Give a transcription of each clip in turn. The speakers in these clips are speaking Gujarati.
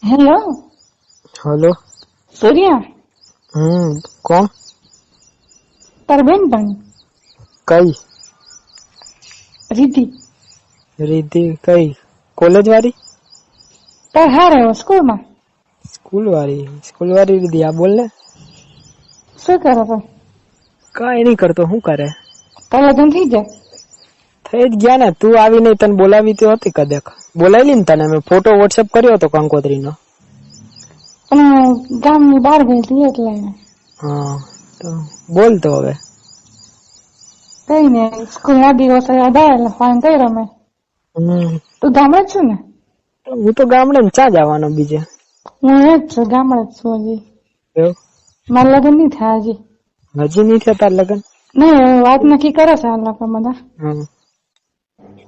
હેલો. हेलो. સૂર્યા. કોણ? તાર બેન પણ કઈ? રીતિ. રીતિ કઈ? કોલેજ વાળી? તાર હારે સ્કૂલમાં. સ્કૂલ વાળી રીતિ. આ બોલ ને. શું કરે તો? કઈ નહીં કરતો. શું કરે? તાર લગ્ન થઈ જાય? થઈ જ ગયા ને. તું આવી નહીં, તને બોલાવી તો હતી કદાચ. બોલાવી ને તને મેં ફોટો વોટ્સએપ કર્યો હતો કંકોત્રીનો. પણ ગામની બહાર ગઈ હતી એટલે. હા તો બોલ તો હવે. કઈ ને સ્કૂલ ના દિવસો યાદ આવે એટલે ફોન કર્યો મેં. તું ગામડે જ છું ને? હું તો ગામડે ને ચા જવાનો બીજે. હું એ જ છું, ગામડે જ છું હજી. એવું? મારા લગ્ન નહીં થયા હજી. હજી નહીં થયા તાર લગ્ન? નહીં, વાત નક્કી કરે છે આ લોકો બધા.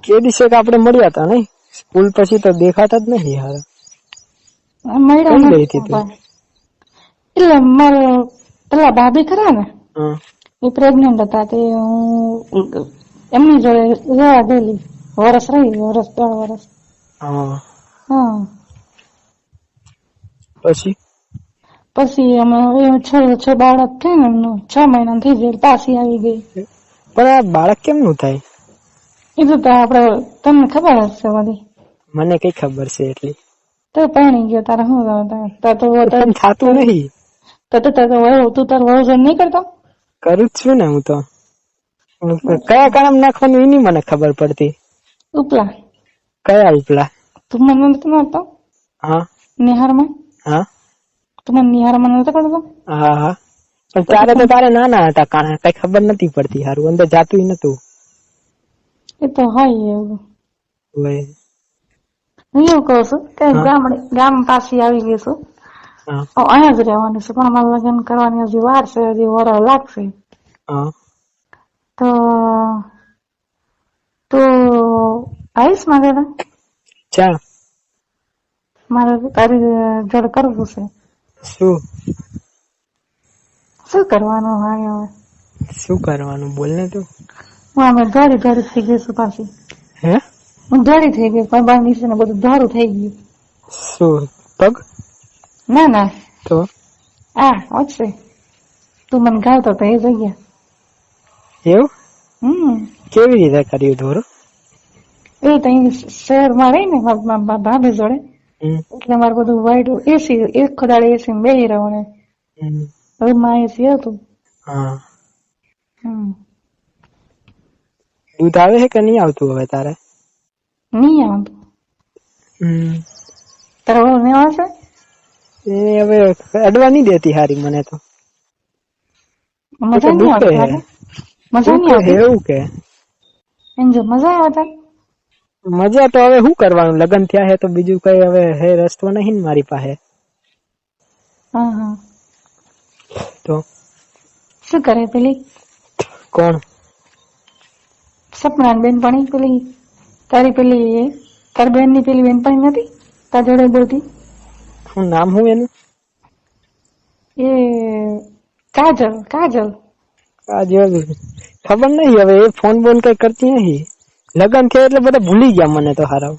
કે દિવસે આપડે મળ્યા હતા નહીં? સ્કૂલ પછી તો દેખાતા જ નહીં યાર. મળ્યા કઈ નથી ગઈ હતી તું? એટલે મારે પેલા ભાભી ખરા ને, હા એ પ્રેગ્નેન્ટ હતા તે હું એમની જોડે રહેવા ગયેલી. વરસ રહી, વરસ 3 વર્ષ. હા. હા. પછી અમે છ બાળક થયું ને એમનું 6 મહિના થઈ જાય પાછી આવી ગઈ. પણ આ બાળક કેમનું થાય? એ તો આપડે તમને ખબર હશે બધી. મને કઈ ખબર છે એટલી. તો પાણી ગયો તારે શું થતું નહીં. તું તાર વયોજન નહીં કરતો? કરું જ છું ને હું તો. કયા કામ નાખવાનું એની મને ખબર પડતી. ઉપલા. કયા ઉપલા? તું મને નથી મારતો? હા. નિહારમાં? હા. તું મને નિહારમાં નથી કરતો? હા હા. પણ ત્યારે તો તારે નાના હતા કાના, કઈ ખબર નથી પડતી. હારું અંદર જાતું નતું. એ તો હોય એવું. હોય. હું એવું કહું છું કે ગામ પાછી આવી ગઈ છું. અહીંયા જ રહેવાનું છે પણ અમારે લગ્ન કરવાની હજી વાર છે, હજી વરસ લાગશે. તો તું આવીશ મારે? ચા મારે તારી જોડે કરવું છે. શું કરવાનું હોય હવે? શું કરવાનું બોલ ને તું. હું અમે ધોરી થઈ ગઈ છું પાછી. હે? હું ધોરી થઈ ગઈ, પગ નીચે ને બધું ધોરું થઈ ગયું. શું પગ? ના તો છે તું મને ગાવતો તો એ જગ્યા. એવું? કેવી રીતે કર્યું ધોરું? એ તો શહેરમાં રહી ને ભાભી જોડે, એટલે મારે બધું વાઈટ એસી એક ખોદાડે એસી બેહી રહ્યો ને હવે માં એસી હતું. દૂધ આવે છે કે નહીં આવતું હવે તારે? નહીં આવતું. તારે હવે નહીં આવશે? એ હવે અડવા નહીં દેતી હારી મને તો. મજા નહીં આવતી. એવું કે એમ જો મજા આવતા. મજા તો હવે શું કરવાનું, લગ્ન થયા હે તો બીજું કઈ હવે હે રસ્તો નહીં મારી પાસે. તો શું કરે પેલી? કોણ? સપના બેનપણી પેલી તારી બેન ની પેલી બેનપણી નથી તાર જોડે બોલતી? શું નામ હું એનું? એ કાજલ. ખબર નહીં હવે, એ ફોન બોન કઈ કરતી નહીં. લગ્ન થયા એટલે બધા ભૂલી ગયા મને તો. હારા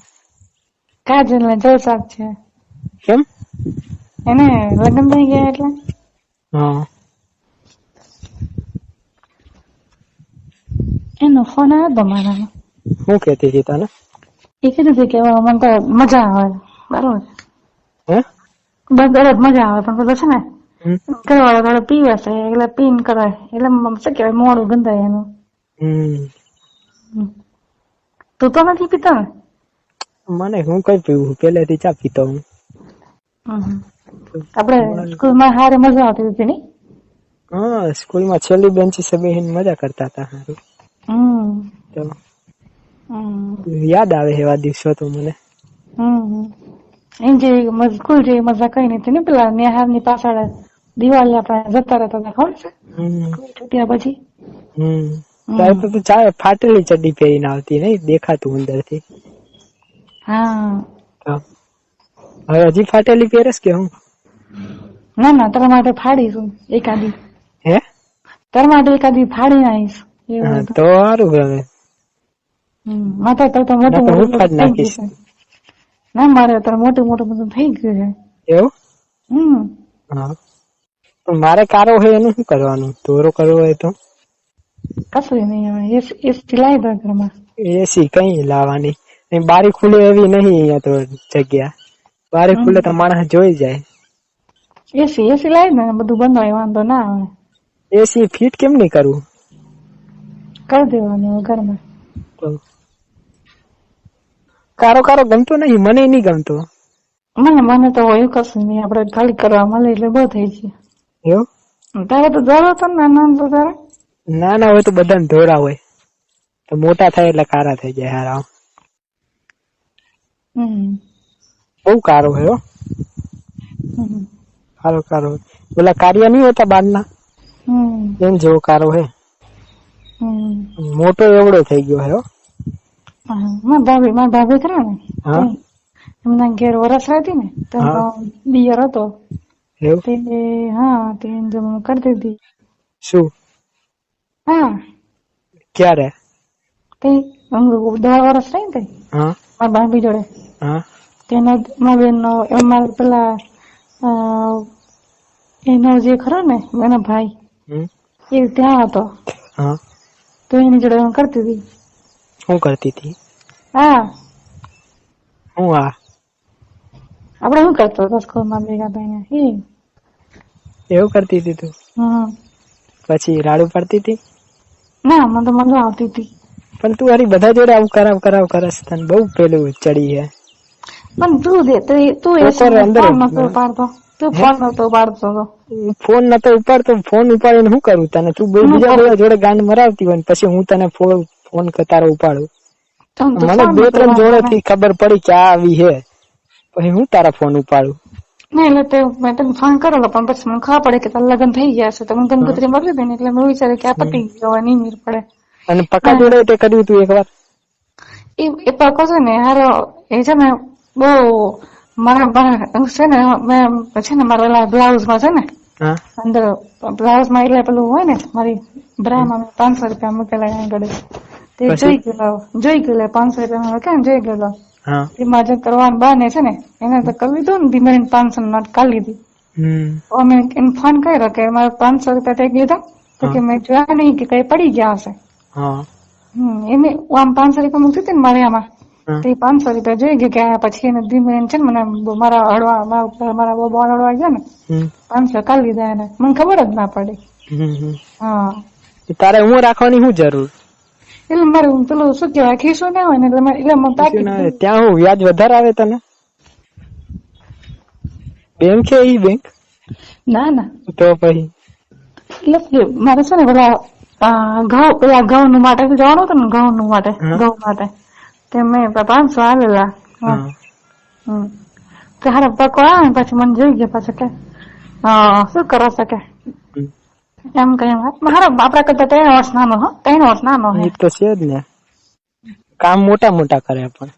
કાજલ ને જલસાક છે. કેમ? એને લગ્ન થઈ ગયા એટલે. એનો ફોન આવ્યો મારા. શું કેતી હતી તને? એ કીધું હતું કે મને તો મજા આવે. બરોબર મજા આવે પણ બધું છે ને ઘરવાળા થોડો પીવે છે એટલે પીન કરે એટલે શું કેવાય મોડું ગંધાય એનું. તું તો નથી પીતો ને? મને હું કઈ પીવું, પેલેથી ચા પીતો હું. આપડે સ્કૂલમાં હારે મજા આવતી હતી ને? હા, સ્કૂલમાં છેલ્લી બેન્ચીસે બેહીને મજા કરતા હતા. યાદ આવે એવા દિવસો તો મને. એમ જે સ્કૂલ જેવી મજા કઈ નથી ને. પેલા નેહાર ની પાછળ દિવાળી આપણે જતા રહેતા હતા, ખબર છે? છૂટ્યા પછી ત્યારે તો તું ચા ફાટેલી ચડ્ડી પહેરીને આવતી નહીં, દેખાતું અંદર થી. હવે હજી ફાટેલી પહેરસ કે હું? ના તારા માટે ફાડીશું એકાદી. તારા માટે એકાદી ફાડી આવીશ. તો સારું. હવે માતા તો મોટું થઈ ગયું છે. ના મારે અત્યારે મોટું બધું થઈ ગયું છે. એવું? હમ હા, પણ મારે કારો હોય એનું શું કરવાનું? ધોરો કરવો હોય તો કશું નહીં હવે એસી લાવી દો ઘરમાં. એસી કઈ લાવવાની? બારી ખુલે એવી નહીં અહીંયા તો જગ્યા. બારી ખુલે તો માણસ જોઈ જાય. એસી લાવી દો ને બધું બંધ હોય વાંધો ના આવે. એસી ફિટ કેમ નહીં કરવું? કરી દેવાનું ઘરમાં. તો કારો ગમતો નહીં, મને નહીં ગમતો. મને તો હોય કશું નહીં, આપડે ખાલી કરવા મળે એટલે બહુ થઈ ગયું. એવું? તારે તો ધોરો હતો ને નાના તો તારે? નાના હોય તો બધાને ધોરા હોય, તો મોટા થાય એટલે કારા થઈ જાય. હારા બહુ કારો હોય. કારો પેલા કાર્ય નહીં હોતા બારના, એમ જેવો કારો હે. મોટો એવડો થઈ ગયો હે. મારા ભાભી ખરા ને, એમના ઘેર વરસ રહેતી ને તો દિયર હતો. હા, તે કરતી હતી. શું? હા. ક્યારે? 10 વર્ષ રહી ને મારા ભાભી જોડે. તેના મારા બેન નો અમારે પેલા એનો જે ખરો ને એનો ભાઈ એ ત્યાં હતો. તો એની જોડે હું કરતી હતી. શું કરતી હતી? હા, હું આપડે શું કરતો હતો સ્કૂલમાં ભેગા થઈને એવું કરતી હતી તું? પછી રાડું પડતી હતી? ના, મને તો મજા આવતી હતી. પણ તું હારી બધા જોડે આવું કરાવ કરસ, તને બહુ પેલું ચડી હે. પણ તું અંદર નતો પાડતો. તું ફોન નતો પાડતો તો. ફોન નતો ઉપાડતો, ફોન ઉપાડીને શું કરું તને? તું બીજા જોડે ગાંડ મરાવતી હોય પછી હું તને ફોન તારો ઉપાડું. મને 2-3 જોડે થી ખબર પડી કે આ આવી હે, પછી હું તારા ફોન ઉપાડું. નહીં એટલે મેં તને ફોન કરેલો, પણ પછી મને ખબર પડે કે તારા લગ્ન થઈ ગયા છે તો મને કંકોત્રી મળી દે ને, એટલે મેં વિચાર્યું કે આ પતી ગયો નહીં મીર પડે. અને પક્કા જોડે તે કર્યું તું એકવાર? એ પક્કો છે ને હારો, એ છે ને બહુ મારા છે ને, મેં છે ને મારા બ્લાઉઝ માં છે ને અંદર બ્લાઉઝ માં એટલે પેલું હોય ને મારી બ્રામાં 500 રૂપિયા મૂકેલા આગળ. તે જોઈ ગયેલો 500 રૂપિયા કેમ જોઈ ગયેલો. એમાં જે કરવાનું બાને છે ને એને તો કરી લીધું ને, ધીમે 500 નોટ કાઢી લીધી. અમે એને ફોન કર્યો કે મારે 500 રૂપિયા થઈ ગયા તો કે મેં જોયા નહીં કે કઈ પડી ગયા હશે. એને આમ 500 રૂપિયા મૂકતી હતી ને મારે આમાં, તે 500 રૂપિયા જોઈ ગયા. પછી એને ધીમે છે ને મને મારા હળવા મારા બોલ હળવા ગયા ને 500 કાઢી લીધા એને, મને ખબર જ ના પડી. તારે હું રાખવાની શું જરૂર? એટલે મારે પેલું શું કેવાય ખીસું ના હોય ને એટલે ત્યાં હું વ્યાજ વધારે આવે તને? બેંક છે ઈ બેંક? ના તો પછી એટલે મારે છે ને પેલા ઘઉં નું માટે જવાનું હતું ને, ઘઉં માટે તે મેં 500 આવેલા. હારા પકો આવે પછી મને જોઈ ગયા પાછા કે શું કરો શકે એમ કઈ મારા આપડા કરતા 3 વર્ષ નાનો. 3 વર્ષ નાનો હે તો છે જ ને. કામ મોટા કરે પણ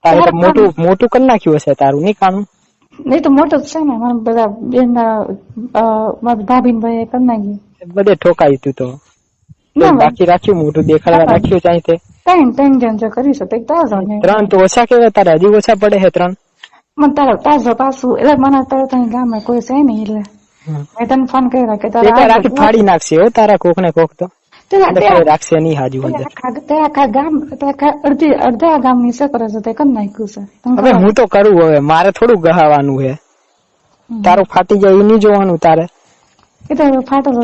તારે મોટું કરી નાખ્યું હશે તારું, નહીં કામ? નહીં તો મોટું જ છે ને, મારા બધા બેન મારી ભાભી ભાઈ કરી નાખ્યું. બધે ઠોકાયું તું તો બાકી રાખ્યું મોટું દેખાડવા રાખ્યું ચાહી તે 3 જણ જો કરી શકે. 3 તો ઓછા કેવાય, તારે હજી ઓછા પડે છે 3? મને તારો તાજો પાછું એટલે મને અત્યારે ગામે કોઈ છે નહીં એટલે મેં તને ફોન કર્યો કે તારા ફાડી નાખશે હો તારા કોક ને કોક તો રાખશે નહીં હાજુ. અડધા ગામ ની સકરે છે તે કરી નાખ્યું છે. હવે હું તો કરું, હવે મારે થોડું ગહાવાનું છે. તારું ફાટી જાય એ નહીં જોવાનું તારે.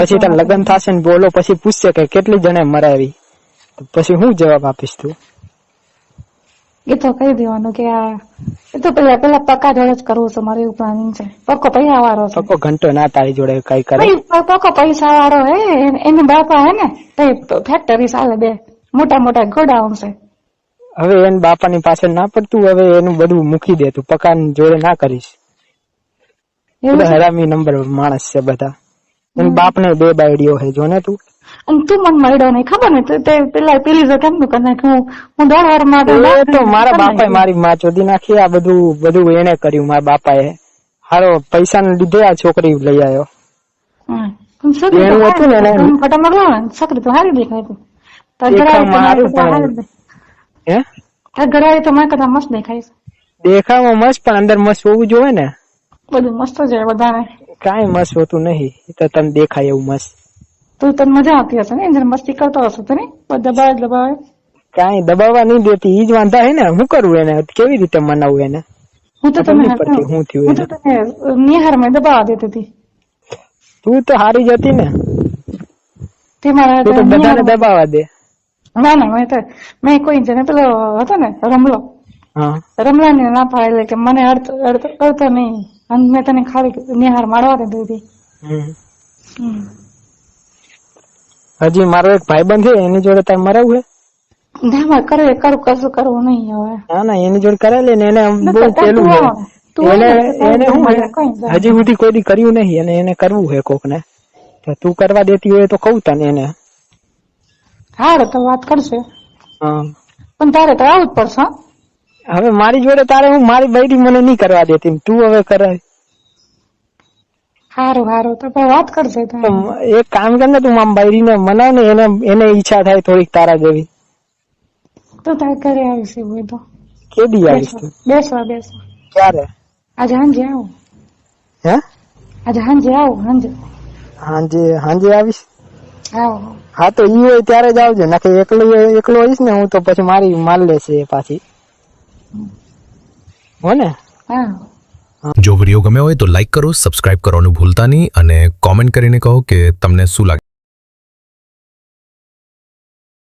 પછી તાર લગ્ન થશે ને બોલો પછી પૂછશે કે કેટલી જણે મરાવી, પછી હું જવાબ આપીશ તું? એ તો કહી દેવાનું કે એ તો પેલા પક્કા જોડે જ કરવું છે મારે, એવું પ્લાનિંગ છે. પક્કો પૈસા વાળો છે. પક્કો ઘંટો ના તારી જોડે કઈ કરે? પક્કો પૈસા વાળો હે, એને બાપા હે ને ફેક્ટરી ચાલે, 2 મોટા ગોડાઉન છે. હવે એને બાપાની પાછળ ના પડતું, હવે એનું બધું મૂકી દે તું, પક્કા જોડે ના કરીશ. હરામી નંબર માણસ છે બધા. એના બાપ ને 2 બાયડીઓ હે, જો ને તું. અને તું મને મળ્યો નહીં ખબર ને, પેલી જો કેમ કરી નાખ્યું. હું 10 વાર માટે તો મારા બાપાએ મારી માં ચોદી નાખી. આ બધું એને કર્યું મારા બાપાએ. હારો પૈસા ને લીધે આ છોકરી લઈ આવ્યો. છોકરી તો હારી દેખાય તું. ઘરવાળી તો મારે કરતા મસ્ત દેખાય છે. દેખાવામાં મસ્ત પણ અંદર મસ્ત હોવું જોઈએ ને. બધું મસ્ત જ હોય બધાને. કાંઈ મસ્ત હોતું નહીં, એ તો તને દેખાય એવું મસ્ત. તો તને મજા આવતી હશે ને, જયારે મસ્તી કરતો હશે તો નહીં, દબાવે. કાંઈ દબાવવા નહીં દેતી, ઈ જ વાંધા હે ને. શું કરવું એને, કેવી રીતે મનાવવું એને? હું તો તને નિહારમાં દબાવવા દેતી હતી. તું તો હારી જતી ને, તે મારા તું તો બધાને દબાવવા દે. ના મેં કોઈ જને પેલો હતો ને રમલો, રમલા ને ના પાડે કે મને અડતો નહીં, મેં તને ખાલી નિહાર મારવા દીધી હતી. હજી મારો એક ભાઈબંધ છે, એની જોડે તારે મરાવું હે? ના કશું કરવું નહીં હવે. ના એની જોડે કરાવી લે ને, એને બહુ પેલું એને હજી સુધી કોઈ દી કર્યું નહીં, અને એને કરવું છે કોક ને. તું કરવા દેતી હોય તો કઉ તને એને. હારે તો વાત કરશે, હા પણ તારે તો આવું જ પડશે. હવે મારી જોડે તારે હું મારી બૈરી મને નહીં કરવા દેતી, તું હવે કરાય. હારું તો વાત કરશે. એક કામ કર ને, તું આમ બૈરી ને મનાવ ને, એને ઈચ્છા થાય થોડીક તારા જેવી. તો તારે ઘરે આવીશ હોય તો. કેદી આવીશ તું? બેસવા. ક્યારે? આજે સાંજે આવું. હે? આજે સાંજે આવું. સાંજે આવીશ. હા તો ઈ હોય ત્યારે જ આવજો, નાખે એકલો હોઈશ ને હું તો પછી મારી માલ લેશે પાછી, હો ને? જો વિડીયો ગમ્યો હોય તો લાઈક કરો, સબસ્ક્રાઇબ કરવાનું ભૂલતા નહીં અને કોમેન્ટ કરીને કહો કે તમને શું લાગે.